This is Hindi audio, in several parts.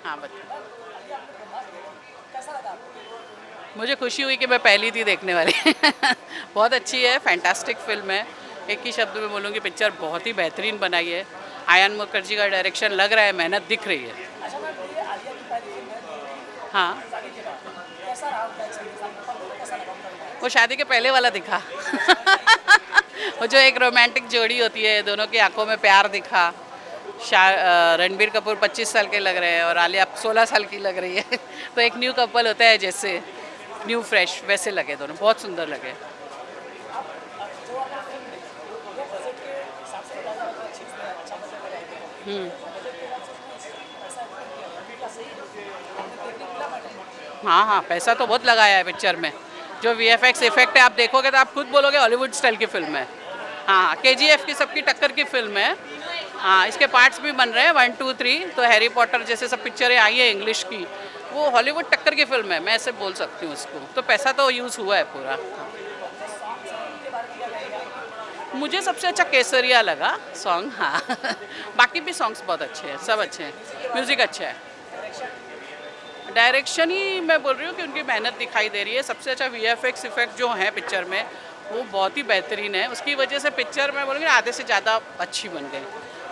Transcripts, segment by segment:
हाँ बच्चे, मुझे खुशी हुई कि मैं पहली थी देखने वाली। बहुत अच्छी है, फैंटास्टिक फिल्म है। एक ही शब्द में बोलूँगी, पिक्चर बहुत ही बेहतरीन बनाई है। आयन मुखर्जी का डायरेक्शन लग रहा है, मेहनत दिख रही है। हाँ, वो शादी के पहले वाला दिखा। वो जो एक रोमांटिक जोड़ी होती है, दोनों की आंखों में प्यार दिखा। रणबीर कपूर 25 साल के लग रहे हैं और आलिया 16 साल की लग रही है। तो एक न्यू कपल होता है जैसे, न्यू फ्रेश, वैसे लगे दोनों, बहुत सुंदर लगे। हम्म। हाँ हाँ, पैसा तो बहुत लगाया है पिक्चर में। जो वीएफएक्स इफेक्ट है आप देखोगे तो आप खुद बोलोगे हॉलीवुड स्टाइल की फिल्म है। हाँ, केजीएफ की सबकी टक्कर की फिल्म है। हाँ, इसके पार्ट्स भी बन रहे हैं 1, 2, 3। तो हैरी पॉटर जैसे सब पिक्चरें आई है इंग्लिश की, वो हॉलीवुड टक्कर की फिल्म है, मैं ऐसे बोल सकती हूँ इसको। तो पैसा तो यूज़ हुआ है पूरा। मुझे सबसे अच्छा केसरिया लगा सॉन्ग। हाँ। बाकी भी सॉन्ग्स बहुत अच्छे हैं, सब अच्छे हैं, म्यूज़िक अच्छा है। डायरेक्शन ही मैं बोल रही हूँ कि उनकी मेहनत दिखाई दे रही है। सबसे अच्छा वीएफएक्स इफेक्ट जो है पिक्चर में, वो बहुत ही बेहतरीन है। उसकी वजह से पिक्चर मैं बोलूँगी आधे से ज़्यादा अच्छी बन गई।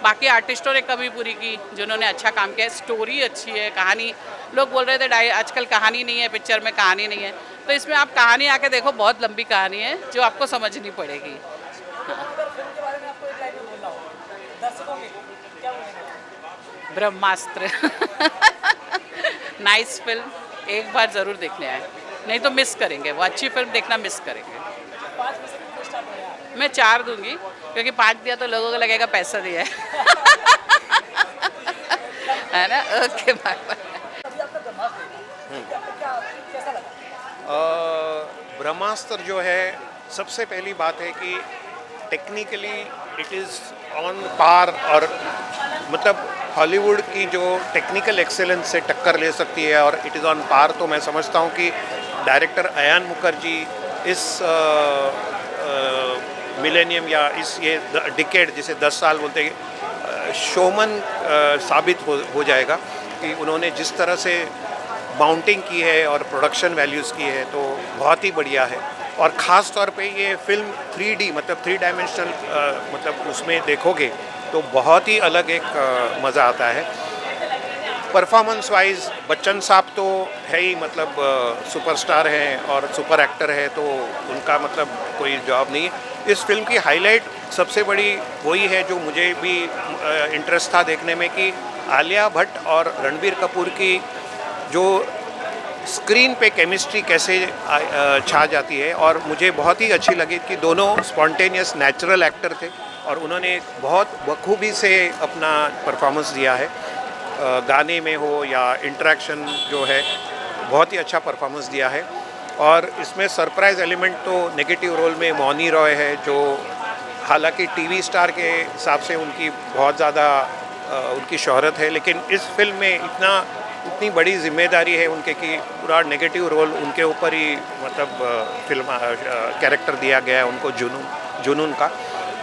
बाकी आर्टिस्टों ने कमी पूरी की जिन्होंने अच्छा काम किया है। स्टोरी अच्छी है, कहानी, लोग बोल रहे थे आजकल कहानी नहीं है पिक्चर में, कहानी नहीं है, तो इसमें आप कहानी आके देखो, बहुत लंबी कहानी है जो आपको समझनी पड़ेगी। ब्रह्मास्त्र। नाइस फिल्म, एक बार ज़रूर देखने आए, नहीं तो मिस करेंगे। वो अच्छी फिल्म देखना मिस करेंगे। मैं 4 दूंगी, क्योंकि 5 दिया तो लोगों को लगेगा पैसा दिया है। है ना? Okay, bye bye. ब्रह्मास्त्र जो है, सबसे पहली बात है कि technically it is on par, और मतलब हॉलीवुड की जो टेक्निकल एक्सेलेंस से टक्कर ले सकती है और इट इज़ ऑन पार। तो मैं समझता हूँ कि डायरेक्टर अयान मुखर्जी इस मिलेनियम या इस ये डिकेड जिसे 10 साल बोलते हैं, शोमन साबित हो जाएगा कि उन्होंने जिस तरह से माउंटिंग की है और प्रोडक्शन वैल्यूज़ की है, तो बहुत ही बढ़िया है। और ख़ास तौर पे ये फिल्म 3D मतलब 3 डायमेंशनल मतलब उसमें देखोगे तो बहुत ही अलग एक मज़ा आता है। परफॉर्मेंस वाइज बच्चन साहब तो है ही, मतलब सुपरस्टार हैं और सुपर एक्टर है, तो उनका मतलब कोई जवाब नहीं है। इस फिल्म की हाईलाइट सबसे बड़ी वही है जो मुझे भी इंटरेस्ट था देखने में, कि आलिया भट्ट और रणबीर कपूर की जो स्क्रीन पे केमिस्ट्री कैसे छा जाती है। और मुझे बहुत ही अच्छी लगी कि दोनों स्पॉन्टेनियस नेचुरल एक्टर थे और उन्होंने बहुत बखूबी से अपना परफॉर्मेंस दिया है। गाने में हो या इंटरेक्शन जो है, बहुत ही अच्छा परफॉर्मेंस दिया है। और इसमें सरप्राइज एलिमेंट तो नेगेटिव रोल में मौनी रॉय है, जो हालांकि टीवी स्टार के हिसाब से उनकी बहुत ज़्यादा उनकी शोहरत है, लेकिन इस फिल्म में इतनी बड़ी जिम्मेदारी है उनके कि पूरा नेगेटिव रोल उनके ऊपर ही मतलब फिल्म कैरेक्टर दिया गया है उनको, जुनून का।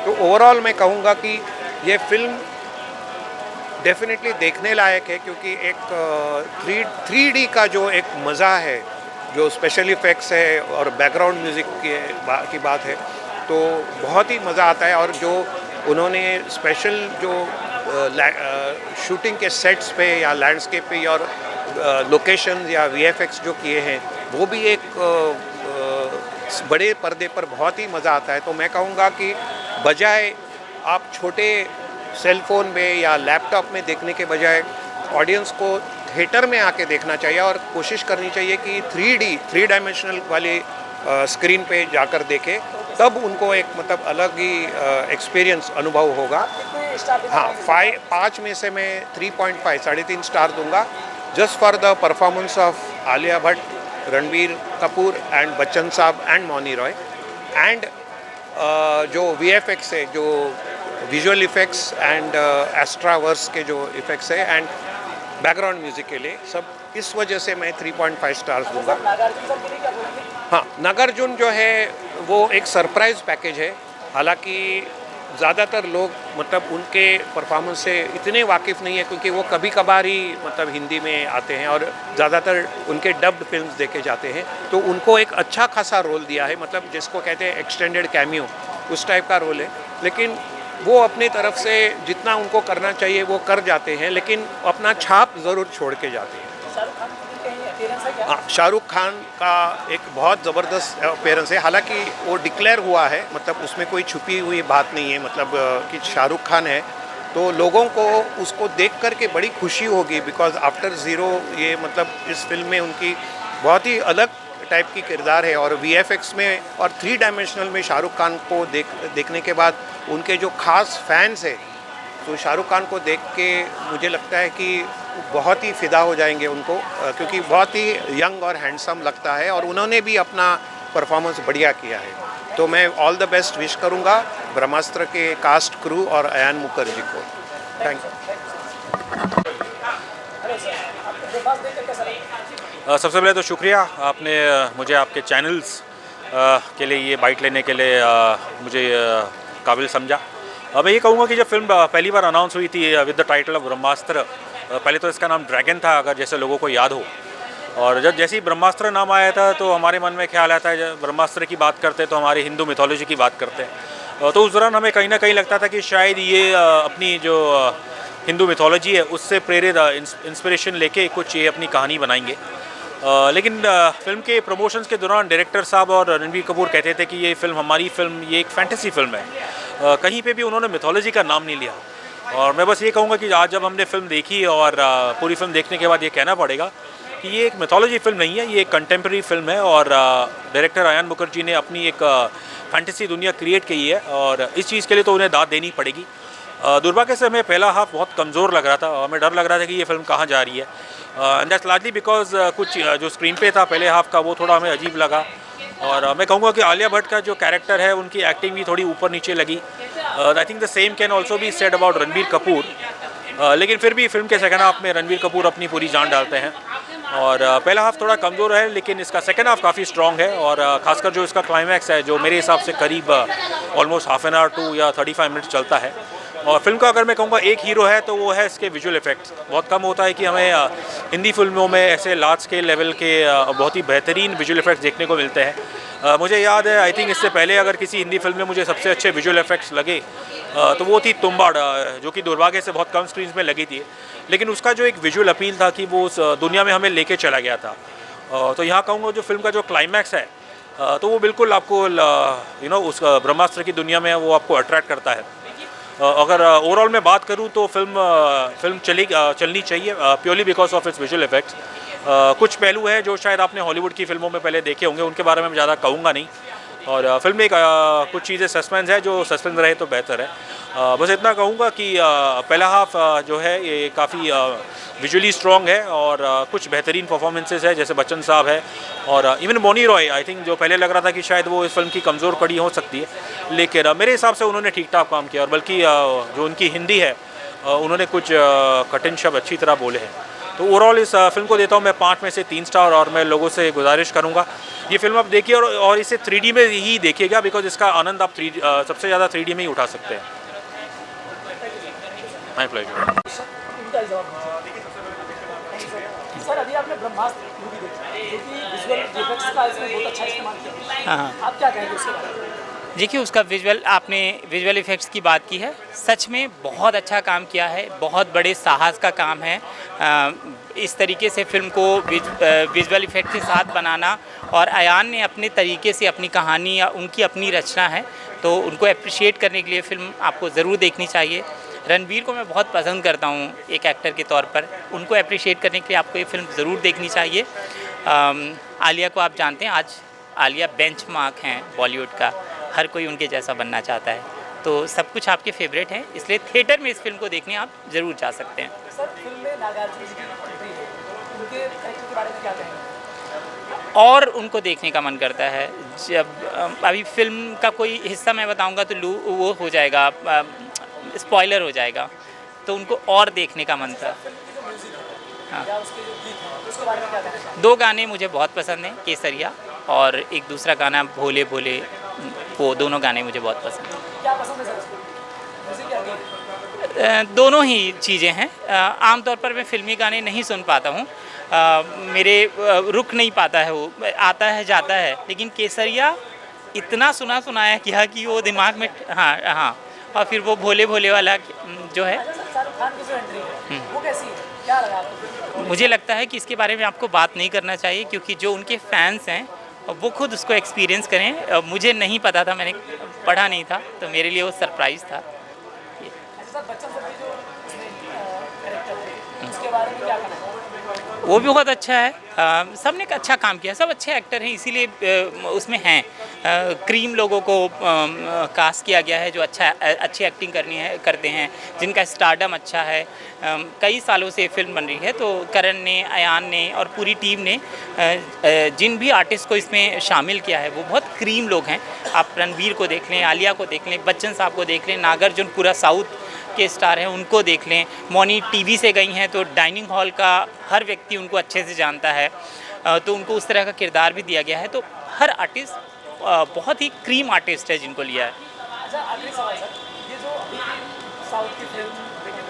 तो ओवरऑल मैं कहूँगा कि ये फिल्म डेफिनेटली देखने लायक है, क्योंकि एक 3D का जो एक मज़ा है, जो स्पेशल इफ़ेक्ट्स है और बैकग्राउंड म्यूज़िक की बात है, तो बहुत ही मज़ा आता है। और जो उन्होंने स्पेशल जो शूटिंग के सेट्स पे या लैंडस्केप पे और लोकेशन या वीएफएक्स जो किए हैं, वो भी एक बड़े पर्दे पर बहुत ही मज़ा आता है। तो मैं कहूँगा कि बजाय आप छोटे सेल फ़ोन में या लैपटॉप में देखने के बजाय ऑडियंस को थिएटर में आके देखना चाहिए और कोशिश करनी चाहिए कि 3 डायमेंशनल वाली स्क्रीन पे जाकर देखें, तब उनको एक मतलब अलग ही एक्सपीरियंस अनुभव होगा। हाँ, 5 में से मैं 3.5 3.5 स्टार दूंगा, just for the performance of Alia Bhatt, Ranbir Kapoor and Bachchan साहब एंड मौनी रॉय, एंड जो वीएफएक्स है, जो विजुअल इफ़ेक्ट्स एंड एस्ट्रावर्स के जो इफ़ेक्ट्स है, एंड बैकग्राउंड म्यूज़िक के लिए, सब इस वजह से मैं 3.5 स्टार्स दूंगा। हाँ, नागार्जुन जो है वो एक सरप्राइज़ पैकेज है। हालांकि ज़्यादातर लोग मतलब उनके परफॉर्मेंस से इतने वाकिफ़ नहीं है, क्योंकि वो कभी कभार ही मतलब हिंदी में आते हैं और ज़्यादातर उनके डब्ड फिल्म्स देखे जाते हैं। तो उनको एक अच्छा खासा रोल दिया है, मतलब जिसको कहते हैं एक्सटेंडेड कैमियो, उस टाइप का रोल है। लेकिन वो अपनी तरफ से जितना उनको करना चाहिए वो कर जाते हैं, लेकिन अपना छाप ज़रूर छोड़ के जाते हैं। हाँ, शाहरुख खान का एक बहुत ज़बरदस्त अपीयरेंस है। हालांकि वो डिक्लेयर हुआ है, मतलब उसमें कोई छुपी हुई बात नहीं है, मतलब कि शाहरुख खान है, तो लोगों को उसको देख कर के बड़ी खुशी होगी, बिकॉज आफ्टर ज़ीरो ये मतलब इस फिल्म में उनकी बहुत ही अलग टाइप की किरदार है। और वीएफएक्स में और 3 डायमेंशनल में शाहरुख खान को देखने के बाद उनके जो खास फैंस हैं, तो शाहरुख खान को देख के मुझे लगता है कि बहुत ही फ़िदा हो जाएंगे उनको, क्योंकि बहुत ही यंग और हैंडसम लगता है और उन्होंने भी अपना परफॉर्मेंस बढ़िया किया है। तो मैं ऑल द बेस्ट विश करूँगा ब्रह्मास्त्र के कास्ट क्रू और अयान मुखर्जी को। Thank you. सबसे पहले तो शुक्रिया, आपने मुझे आपके चैनल्स के लिए ये बाइट लेने के लिए मुझे काबिल समझा। मैं ये कहूँगा कि जब फिल्म पहली बार अनाउंस हुई थी विद द टाइटल ऑफ ब्रह्मास्त्र, पहले तो इसका नाम ड्रैगन था, अगर जैसे लोगों को याद हो, और जब जैसे ही ब्रह्मास्त्र नाम आया था तो हमारे मन में ख्याल आता है, जब ब्रह्मास्त्र की बात करते हैं तो हमारी हिंदू मिथोलॉजी की बात करते हैं। तो उस दौरान हमें कहीं ना कहीं लगता था कि शायद ये अपनी जो हिंदू मिथोलॉजी है उससे प्रेरित इंस्पिरेशन लेके कुछ ये अपनी कहानी बनाएंगे। लेकिन फिल्म के प्रमोशंस के दौरान डायरेक्टर साहब और रणबीर कपूर कहते थे कि ये फिल्म हमारी फिल्म, ये एक फैंटेसी फिल्म है। कहीं पे भी उन्होंने मिथोलॉजी का नाम नहीं लिया। और मैं बस ये कहूँगा कि आज जब हमने फिल्म देखी और पूरी फिल्म देखने के बाद ये कहना पड़ेगा कि ये एक मिथोलॉजी फिल्म नहीं है, ये एक कंटेम्प्रेरी फिल्म है और डायरेक्टर अयान मुखर्जी ने अपनी एक फैंटेसी दुनिया क्रिएट की है और इस चीज़ के लिए तो उन्हें दाद देनी पड़ेगी। दुर्भाग्य से हमें पहला हाफ बहुत कमज़ोर लग रहा था, हमें डर लग रहा था कि ये फिल्म कहाँ जा रही है, एंड दैट्स लार्जली बिकॉज कुछ जो स्क्रीन पे था पहले हाफ का वो थोड़ा हमें अजीब लगा। और मैं कहूँगा कि आलिया भट्ट का जो कैरेक्टर है उनकी एक्टिंग भी थोड़ी ऊपर नीचे लगी। I think the same can also be said about Ranbir Kapoor. लेकिन फिर भी फिल्म के सेकंड हाफ में रणबीर कपूर अपनी पूरी जान डालते हैं और पहला हाफ थोड़ा कमज़ोर है, लेकिन इसका सेकंड हाफ काफ़ी स्ट्रॉन्ग है और खासकर जो इसका क्लाइमैक्स है, जो मेरे हिसाब से करीब almost half an hour to या 35 मिनट चलता है। और फिल्म का अगर मैं कहूँगा एक हीरो है तो वो है इसके विजुअल इफेक्ट्स। बहुत कम होता है कि हमें हिंदी फिल्मों में ऐसे लार्ज स्केल लेवल के बहुत ही बेहतरीन विजुअल इफेक्ट्स देखने को मिलते हैं। मुझे याद है, आई थिंक इससे पहले अगर किसी हिंदी फिल्म में मुझे सबसे अच्छे विजुअल इफेक्ट्स लगे तो वो थी तुम्बाड़, जो कि दुर्भाग्य से बहुत कम स्क्रीन में लगी थी, लेकिन उसका जो एक विजुअल अपील था कि वो उस दुनिया में हमें लेके चला गया था। तो यहाँ कहूँगा जो फिल्म का जो क्लाइमैक्स है तो वो बिल्कुल आपको उस ब्रह्मास्त्र की दुनिया में वो आपको अट्रैक्ट करता है। अगर ओवरऑल मैं बात करूं तो फिल्म चलनी चाहिए purely because of its visual effects. कुछ पहलू हैं जो शायद आपने हॉलीवुड की फिल्मों में पहले देखे होंगे, उनके बारे में मैं ज़्यादा कहूँगा नहीं। और फिल्म में कुछ चीज़ें सस्पेंस है, जो सस्पेंस रहे तो बेहतर है। बस इतना कहूँगा कि पहला हाफ जो है ये काफ़ी विजुअली स्ट्रॉन्ग है और कुछ बेहतरीन परफॉर्मेंसेस है, जैसे बच्चन साहब है और even Mouni Roy, I think जो पहले लग रहा था कि शायद वो इस फिल्म की कमज़ोर कड़ी हो सकती है, लेकिन मेरे हिसाब से उन्होंने ठीक ठाक काम किया। और बल्कि जो उनकी हिंदी है उन्होंने कुछ कठिन शब्द अच्छी तरह बोले हैं। तो ओवरऑल इस फिल्म को देता हूँ मैं 5 में से 3 स्टार। और मैं लोगों से गुजारिश करूँगा ये फिल्म आप देखिए और इसे 3D में ही देखिएगा, बिकॉज इसका आनंद आप सबसे ज़्यादा 3D में ही उठा सकते हैं। My pleasure. सर, अभी आपने ब्रह्मास्त्र मूवी देखी जो कि विजुअल इफेक्ट्स का इसमें बहुत अच्छा इस्तेमाल किया। हाँ, आप क्या कहेंगे उसके बारे में? देखिए उसका आपने विजुअल इफ़ेक्ट्स की बात की है, सच में बहुत अच्छा काम किया है, बहुत बड़े साहस का काम है इस तरीके से फिल्म को विजुअल इफ़ेक्ट के साथ बनाना। और अयान ने अपने तरीके से अपनी कहानी या उनकी अपनी रचना है, तो उनको अप्रिशिएट करने के लिए फ़िल्म आपको ज़रूर देखनी चाहिए। रणबीर को मैं बहुत पसंद करता हूँ एक एक्टर के तौर पर, उनको अप्रिशिएट करने के लिए आपको ये फ़िल्म ज़रूर देखनी चाहिए। आलिया को आप जानते हैं, आज आलिया बेंचमार्क हैं बॉलीवुड का, हर कोई उनके जैसा बनना चाहता है, तो सब कुछ आपके फेवरेट हैं, इसलिए थिएटर में इस फिल्म को देखने आप ज़रूर जा सकते हैं। सर, फिल्म में नागार्जुन जी की एंट्री है, उनके कैरेक्टर के बारे में क्या कहेंगे? और उनको देखने का मन करता है। जब अभी फिल्म का कोई हिस्सा मैं बताऊंगा तो वो हो जाएगा, स्पॉइलर हो जाएगा, तो उनको और देखने का मन था। हाँ, या उसके जो गीत हैं उसके बारे में क्या कहना चाहेंगे? 2 गाने मुझे बहुत पसंद हैं, केसरिया और एक दूसरा गाना भोले भोले, वो दोनों गाने मुझे बहुत पसंद हैं। क्या पसंद है सर उसको? म्यूजिक या गीत? दोनों ही चीज़ें हैं। आमतौर पर मैं फ़िल्मी गाने नहीं सुन पाता हूँ, मेरे रुक नहीं पाता है, वो आता है जाता है। लेकिन केसरिया इतना सुना सुनाया किया कि वो दिमाग में, हाँ हाँ। और फिर वो भोले भोले वाला जो है, अच्छा सर, शाहरुख खान की जो एंट्री है वो कैसी है, क्या लगा आपको? मुझे लगता है कि इसके बारे में आपको बात नहीं करना चाहिए, क्योंकि जो उनके फैंस हैं वो खुद उसको एक्सपीरियंस करें। मुझे नहीं पता था, मैंने पढ़ा नहीं था, तो मेरे लिए वो सरप्राइज़ था। अच्छा सर, बच्चन सर की जो उसमें कैरेक्टर थे उसके बारे में क्या कहना चाहेंगे? वो भी बहुत अच्छा है। सबने एक अच्छा काम किया, सब अच्छे एक्टर हैं, इसीलिए उसमें हैं। क्रीम लोगों को कास्ट किया गया है जो अच्छी एक्टिंग करते हैं, जिनका स्टारडम अच्छा है। कई सालों से फिल्म बन रही है, तो करण ने, अयान ने और पूरी टीम ने जिन भी आर्टिस्ट को इसमें शामिल किया है वो बहुत क्रीम लोग हैं। आप रणबीर को देख लें, आलिया को देख लें, बच्चन साहब को देख लें, नागार्जुन पूरा साउथ के स्टार हैं उनको देख लें। मौनी टीवी से गई हैं, तो डाइनिंग हॉल का हर व्यक्ति उनको अच्छे से जानता है, तो उनको उस तरह का किरदार भी दिया गया है। तो हर आर्टिस्ट बहुत ही क्रीम आर्टिस्ट है जिनको लिया है। अच्छा, आखिरी सवाल सर, ये जो अभी साउथ की फिल्म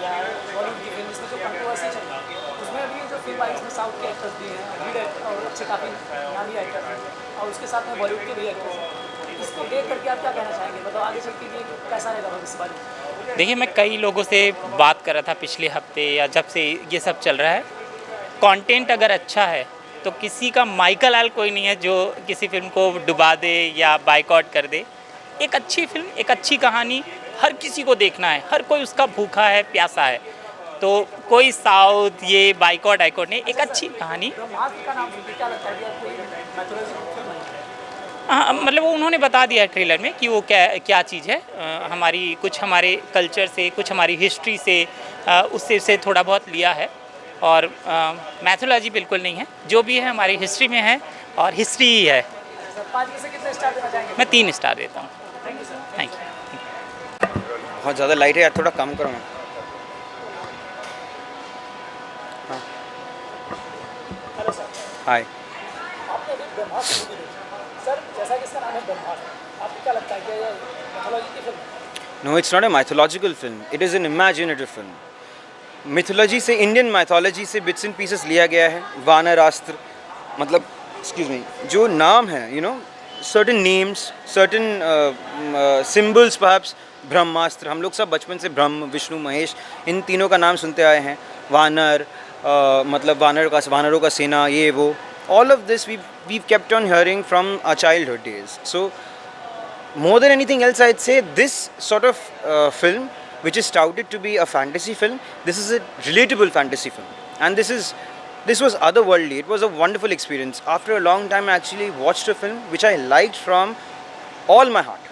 या बॉलीवुड की फिल्म, इसमें जो कंट्रोवर्सी चल रही है, उसमें अभी जो फिल्म आई इसमें साउथ के एक्टर्स भी हैं, लीड एक्टर और अच्छे काफ़ी नामी एक्टर हैं, और उसके साथ में बॉलीवुड के भी एक्टर्स हैं। इसको देख करके आप क्या कहना चाहेंगे, मतलब आगे चल के ये कैसा रहेगा भविष्य वाले? देखिए, मैं कई लोगों से बात कर रहा था पिछले हफ्ते या जब से ये सब चल रहा है। कंटेंट अगर अच्छा है तो किसी का माइकल आल कोई नहीं है जो किसी फिल्म को डुबा दे या बाइकआउट कर दे। एक अच्छी फिल्म, एक अच्छी कहानी हर किसी को देखना है, हर कोई उसका भूखा है, प्यासा है। तो कोई साउथ ये बाइकआउट आइकआउट नहीं, एक अच्छी कहानी। ब्रह्मास्त्र का नाम सुन के क्या लगता है कि आप कोई मैथोलॉजी फिल्म है? हाँ, मतलब वो उन्होंने बता दिया है ट्रेलर में कि वो क्या चीज़ है। हमारे कल्चर से, कुछ हमारी हिस्ट्री से, उससे थोड़ा बहुत लिया है। और मैथोलॉजी बिल्कुल नहीं है, जो भी है हमारी हिस्ट्री में है और हिस्ट्री ही है। सर 5 में से कितने स्टार देना चाहेंगे? मैं 3 स्टार देता हूँ। Thank you sir. Thank you. बहुत ज़्यादा लाइट है यार, थोड़ा कम करो ना। हाँ, हेलो सर, हाय। आपने अभी ब्रह्मास्त्र मूवी देखी सर, जैसा कि इसका नाम है ब्रह्मास्त्र, आपको क्या लगता है कि ये मैथोलॉजी की फिल्म है? No, it's not a mythological film. It is an imaginative film. Mythology से, इंडियन माइथोलॉजी से बिट्स एंड पीसेस लिया गया है। वानरास्त्र, मतलब एक्सक्यूज मी, जो नाम है, you know, certain names, certain symbols, perhaps. Brahmastra, हम लोग सब बचपन से ब्रह्म, विष्णु, महेश, इन तीनों का नाम सुनते आए हैं। वानर, मतलब वानरों का सेना, ये वो, all of this we kept on hearing from our childhood days. So more than anything else, I'd say this sort of film, which is touted to be a fantasy film, this is a relatable fantasy film, and this was otherworldly. It was a wonderful experience. After a long time, I actually watched a film which I liked from all my heart.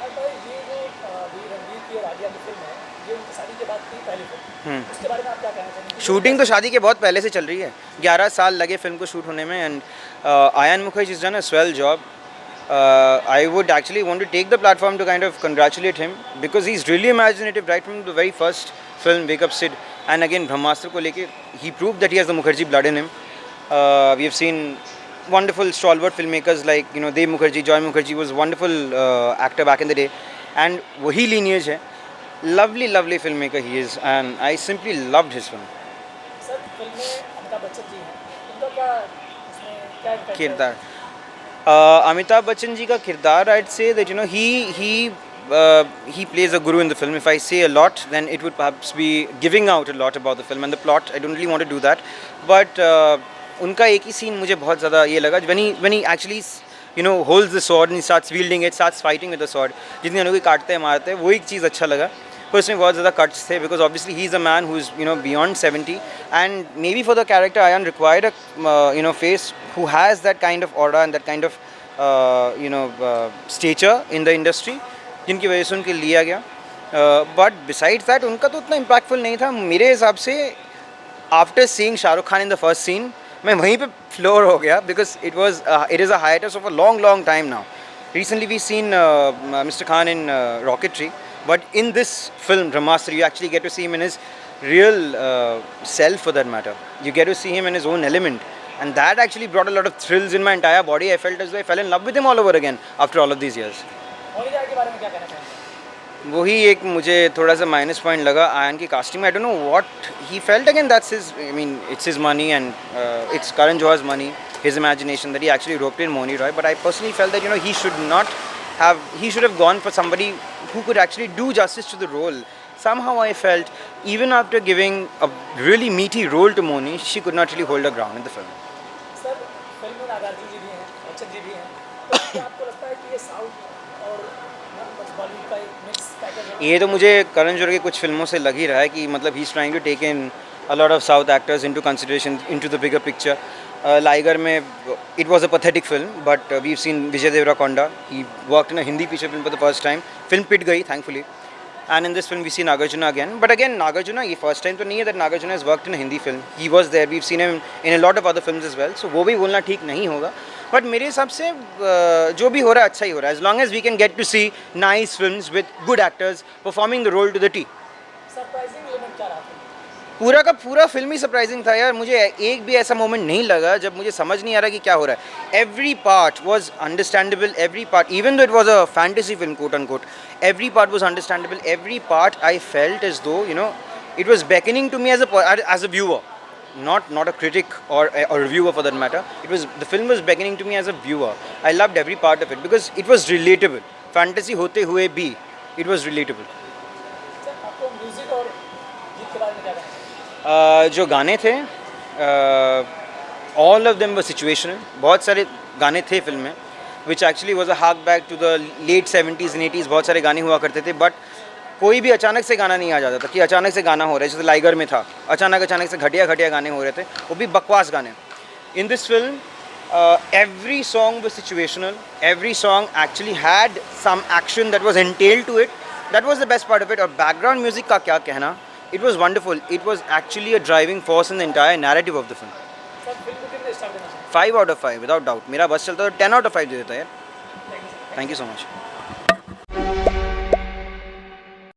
अब ये जो अभी रणबीर की और आलिया की फिल्म है, ये उनकी शादी के बाद की पहली फिल्म, उसके बारे में आप क्या कहना चाहेंगे? शूटिंग तो शादी के बहुत पहले से चल रही है, 11 साल लगे फिल्म को शूट होने में, and ion Mukherjee has done a swell job. I would actually want to take the platform to kind of congratulate him because he's really imaginative right from the very first film, Wake Up Sid, and again Brahmastra ko leke he proved that he has the Mukherjee blood in him. We have seen wonderful stalwart filmmakers like, you know, Dev Mukherjee, Joy Mukherjee was a wonderful actor back in the day, and wahi lineage hai. Lovely filmmaker he is, and I simply loved his film. Sir, film में अमिताभ बच्चन जी हैं, उनका क्या इसमें क्या impact है? किरदार, अमिताभ बच्चन जी का किरदार, I'd say that, you know, he plays a guru in the film. If I say a lot, then it would perhaps be giving out a lot about the film and the plot. I don't really want to do that, but उनका एक ही सीन मुझे बहुत ज़्यादा ये लगा, when he actually, you know, holds the sword and he starts wielding it, starts fighting with the sword, जितने लोग काटते हैं मारते हैं, वो एक चीज़ अच्छा लगा। पर उसमें बहुत ज़्यादा कट्स थे, because obviously he is a man who is, you know, beyond 70, and maybe for the character Ayan required a you know, face who has that kind of aura and that kind of you know, stature in the industry, जिनकी वजह से उनके लिया गया। बट बिसाइड्स दैट उनका तो उतना इम्पैक्टफुल नहीं था मेरे हिसाब से। After seeing Shahrukh Khan in the first scene, मैं वहीं पे फ्लोर हो गया, because it is a hiatus of a long time now. Recently we seen Mr. Khan in Rocketry, but in this film Brahmastra you actually get to see him in his real self, for that matter. You get to see him in his own element, and that actually brought a lot of thrills in my entire body. I felt as though I fell in love with him all over again after all of these years. Mouni Roy के बारे में क्या कहना चाहेंगे? वही एक मुझे थोड़ा सा माइनस पॉइंट लगा आयन की कास्टिंग में. I don't know what he felt. Again that's his, I mean it's his money and it's Karan Johar's money, his imagination that he actually roped in Moni Roy. But I personally felt that, you know, he should have gone for somebody who could actually do justice to the role. Somehow I felt even after giving a really meaty role to Moni, she could not really hold her ground in the film. Sir film में नागार्जुन जी भी हैं, बच्चन जी भी हैं, तो क्या आपको लगता है कि ये साउथ और बॉलीवुड का एक मिक्स पैकेज है? ये तो मुझे करण जौहर की कुछ फिल्मों से लग ही रहा है कि मतलब he is trying to take in a lot of south actors into consideration into the bigger picture. Liger में it was a pathetic film, but we have seen Vijay Deverakonda, he worked in a Hindi feature film for the first time. Film पिट गई thankfully. And in this film we see Nagarjuna again. But again, Nagarjuna, ये first time तो नहीं है that Nagarjuna has worked in a Hindi film. He was there. We've seen him in a lot of other films as well. So वो भी बोलना ठीक नहीं होगा. But मेरे हिसाब से जो भी हो रहा है अच्छा ही हो रहा है. As long as we can get to see nice films with good actors performing the role to the T. Surprising element क्या रहा था? पूरा का पूरा फिल्म ही सरप्राइजिंग था यार. मुझे एक भी ऐसा मोमेंट नहीं लगा जब मुझे समझ नहीं आ रहा कि क्या हो रहा है. Every part was understandable. Every part, even though it was a fantasy film quote unquote, every part was understandable. Every part I felt as though, you know, it was beckoning to me as a viewer, not a critic or a reviewer for that matter. The film was beckoning to me as a viewer. I loved every part of it because it was relatable. Fantasy होते हुए भी it was relatable. सर आपको म्यूजिक और गीत के बारे में क्या कहना है? जो गाने थे all of them were situational. बहुत सारे गाने थे फिल्म में which actually was a hark back to the late 70s and 80s. बहुत सारे गाने हुआ करते थे, बट कोई भी अचानक से गाना नहीं आ जाता था कि अचानक से गाना हो रहा है. जैसे लाइगर में था, अचानक से घटिया गाने हो रहे थे, वो भी बकवास गाने. In this film every song was situational. Every song actually had some action that was entailed to it. That was the best part of it. और background music का क्या कहना, it was wonderful. It was actually a driving force in the entire narrative of the film. Sir film को कितने स्टार देना चाहिए? 5 out of 5 without doubt. मेरा बस चलता तो 10 out of 5 दे देता यार. Thank you so much.